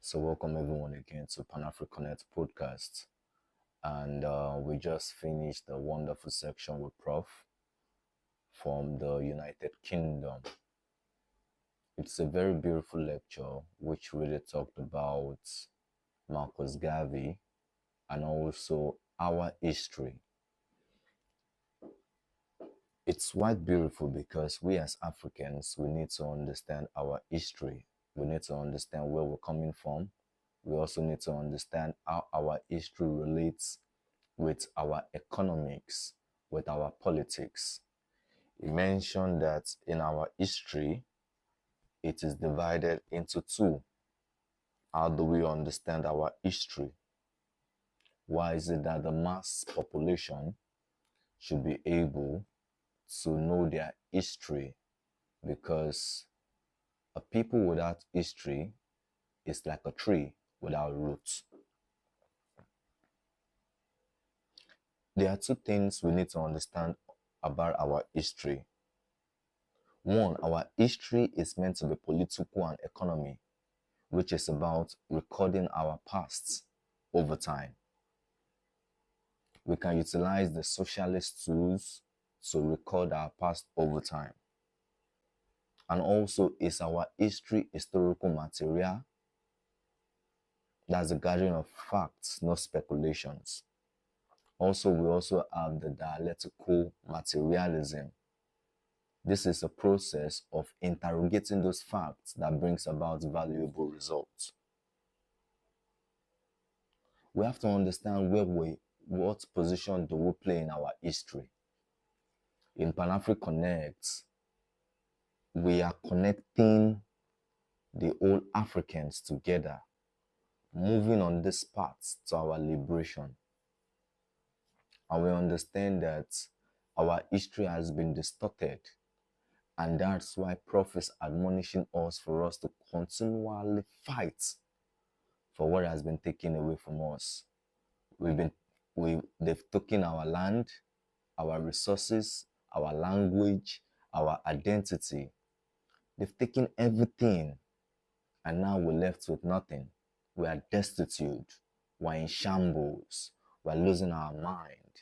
So, welcome everyone again to Pan Africanet podcast. And we just finished a wonderful section with Prof from the United Kingdom. It's a very beautiful lecture which really talked about Marcus Garvey and also our history. It's quite beautiful because we as Africans, we need to understand our history. We need to understand where we're coming from. We also need to understand how our history relates with our economics, with our politics. He mentioned that in our history, it is divided into two. How do we understand our history? Why is it that the mass population should be able to know their history? Because a people without history is like a tree without roots. There are two things we need to understand about our history. One, our history is meant to be political and economy, which is about recording our past over time. We can utilize the socialist tools to record our past over time. And also, is our history historical material? That's a gathering of facts, not speculations. Also, we also have the dialectical materialism. This is a process of interrogating those facts that brings about valuable results. We have to understand what position do we play in our history. In Pan Africa Connect, we are connecting the whole Africans together, moving on this path to our liberation. And we understand that our history has been distorted, and that's why Prof is admonishing us for us to continually fight for what has been taken away from us. They've taken our land, our resources, our language, our identity. They've taken everything, and now we're left with nothing. We are destitute. We're in shambles. We're losing our mind.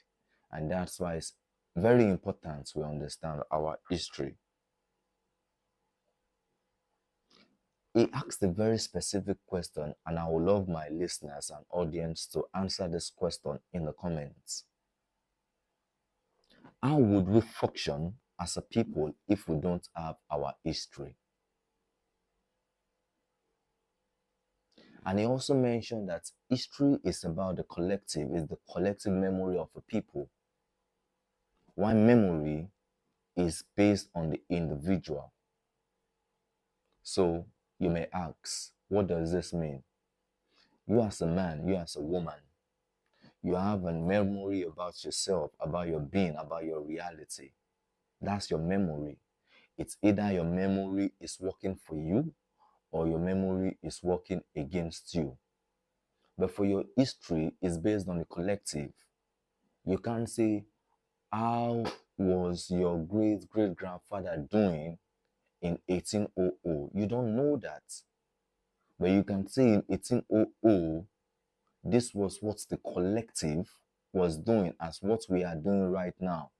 And that's why it's very important we understand our history. He asked a very specific question, and I would love my listeners and audience to answer this question in the comments. How would we function as a people if we don't have our history? And he also mentioned that history is about the collective, is the collective memory of a people. While memory is based on the individual. So you may ask, what does this mean? You as a man, you as a woman, you have a memory about yourself, about your being, about your reality. That's your memory. It's either your memory is working for you or your memory is working against you. But for your history, it's based on the collective. You can't say, how was your great-great-grandfather doing in 1800? You don't know that. But you can say in 1800, this was what the collective was doing as what we are doing right now.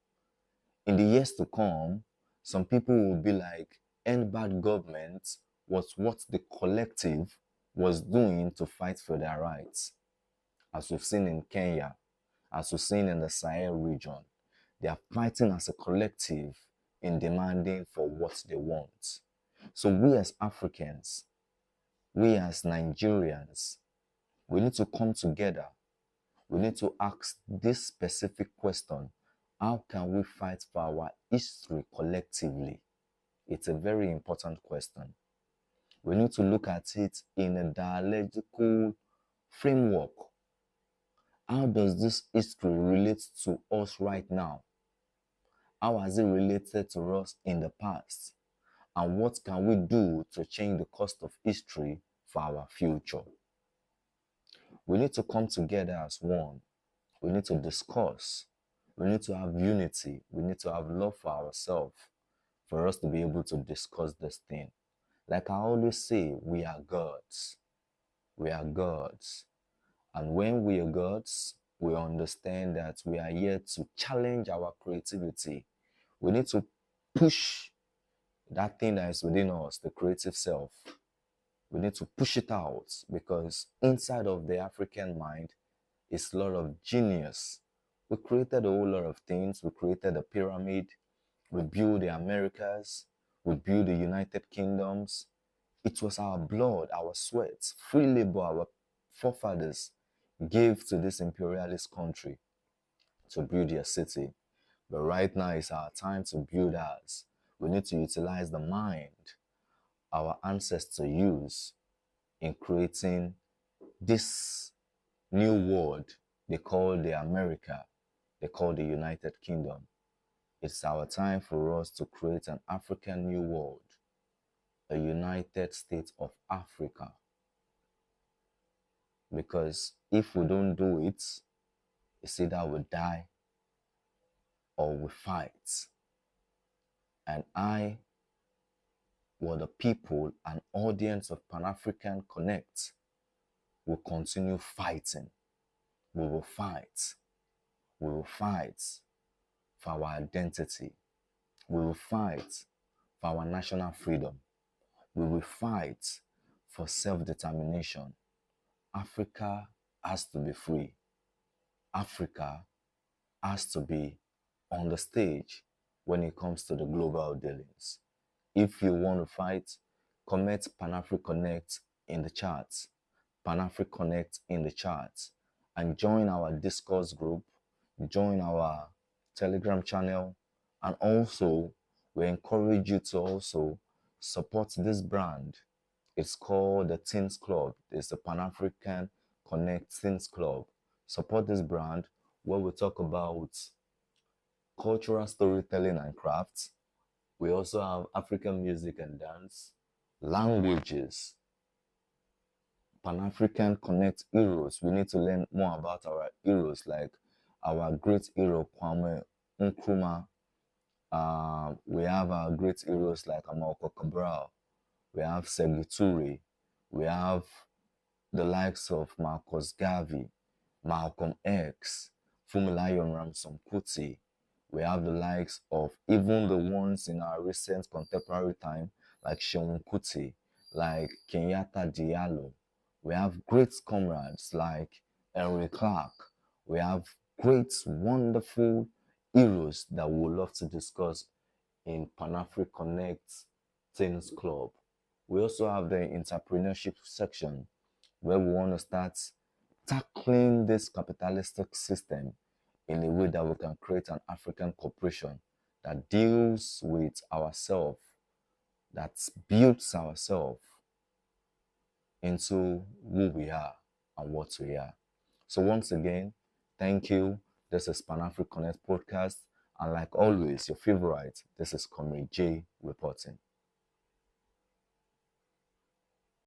In the years to come, some people will be like, end bad government was what the collective was doing to fight for their rights. As we've seen in Kenya, as we've seen in the Sahel region, they are fighting as a collective in demanding for what they want. So we as Africans, we as Nigerians, we need to come together. We need to ask this specific question. How can we fight for our history collectively? It's a very important question. We need to look at it in a dialectical framework. How does this history relate to us right now? How has it related to us in the past? And what can we do to change the course of history for our future? We need to come together as one. We need to discuss. We need to have unity. We need to have love for ourselves for us to be able to discuss this thing. Like I always say, we are gods. We are gods. And when we are gods, we understand that we are here to challenge our creativity. We need to push that thing that is within us, the creative self. We need to push it out because inside of the African mind is a lot of genius. We created a whole lot of things. We created a pyramid. We built the Americas. We built the United Kingdoms. It was our blood, our sweat, free labor our forefathers gave to this imperialist country to build their city. But right now is our time to build ours. We need to utilize the mind our ancestors used in creating this new world they call the America, they call the United Kingdom. It's our time for us to create an African new world, a United States of Africa. Because if we don't do it, it's either we die or we fight. And I, or the people and audience of Pan African Connect, will continue fighting. We will fight. We will fight for our identity. We will fight for our national freedom. We will fight for self-determination. Africa has to be free. Africa has to be on the stage when it comes to the global dealings. If you want to fight, comment Pan-African Connect in the charts. Pan-African Connect in the charts. And join our discourse group, join our Telegram channel, and also we encourage you to also support this brand. It's called the Teens Club. It's the Pan-African Connect Teens Club. Support this brand where we talk about cultural storytelling and crafts. We also have African music and dance, languages, Pan-African Connect heroes. We need to learn more about our heroes, like our great hero Kwame Nkrumah. We have our great heroes like Amalco Cabral. We have Sekou Toure. We have the likes of Marcus Garvey, Malcolm X, Fumilayo Ramson Kuti. We have the likes of even the ones in our recent contemporary time, like Seun Kuti, like Kenyatta Diallo. We have great comrades like Henry Clark. We have great, wonderful heroes that we would love to discuss in Pan-African Connect Teens Club. We also have the entrepreneurship section where we want to start tackling this capitalistic system in a way that we can create an African corporation that deals with ourselves, that builds ourselves into who we are and what we are. So once again, thank you. This is Pan-African Connect podcast. And like always, your favorite, this is Comrade J reporting.